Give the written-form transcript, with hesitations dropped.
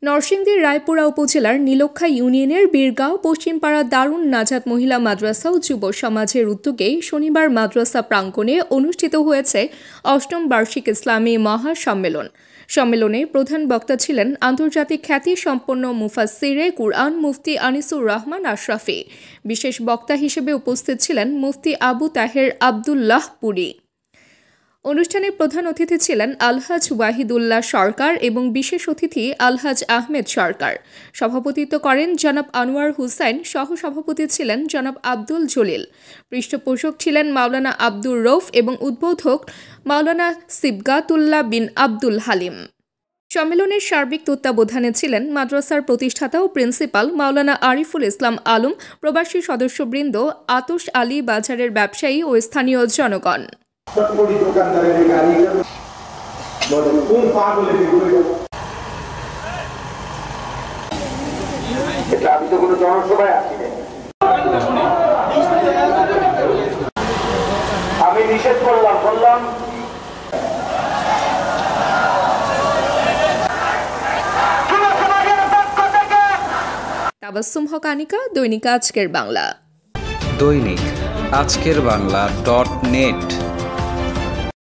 নরসিংদীর রায়পুরা উপজেলার নীলক্ষা ইউনিয়নের বীরগাঁও পশ্চিমপাড়া দারুন নাজাত মহিলা মাদ্রাসা ও যুব সমাজের উদ্যোগে শনিবার মাদ্রাসা প্রাঙ্গণে অনুষ্ঠিত হয়েছে অষ্টম বার্ষিক ইসলামী মহাসম্মেলন। সম্মেলনে প্রধান বক্তা ছিলেন আন্তর্জাতিক খ্যাতিসম্পন্ন মুফাসসিরে কুরআন মুফতি আনিসুর রহমান আশরাফি। বিশেষ বক্তা হিসেবে উপস্থিত ছিলেন মুফতি আবু তাহের আবদুল্লাহ পুরী। অনুষ্ঠানে প্রধান অতিথি ছিলেন আলহাজ ওয়াহিদুল্লাহ সরকার এবং বিশেষ অতিথি আলহাজ আহমেদ সরকার। সভাপতিত্ব করেন জনাব আনোয়ার হুসাইন, সহসভাপতি ছিলেন জনাব আব্দুল জলিল, পৃষ্ঠপোষক ছিলেন মাওলানা আব্দুর রৌফ এবং উদ্বোধক মাওলানা সিবগাতুল্লাহ বিন আব্দুল হালিম। সম্মেলনের সার্বিক তত্ত্বাবধানে ছিলেন মাদ্রাসার প্রতিষ্ঠাতা ও প্রিন্সিপাল মাওলানা আরিফুল ইসলাম আলম, প্রবাসী সদস্যবৃন্দ, আতশ আলী বাজারের ব্যবসায়ী ও স্থানীয় জনগণ। আমি নিষেধ করলাম তাবাসসুম হক আনিকা, দৈনিক আজকের বাংলা। দৈনিক আজকের বাংলা .net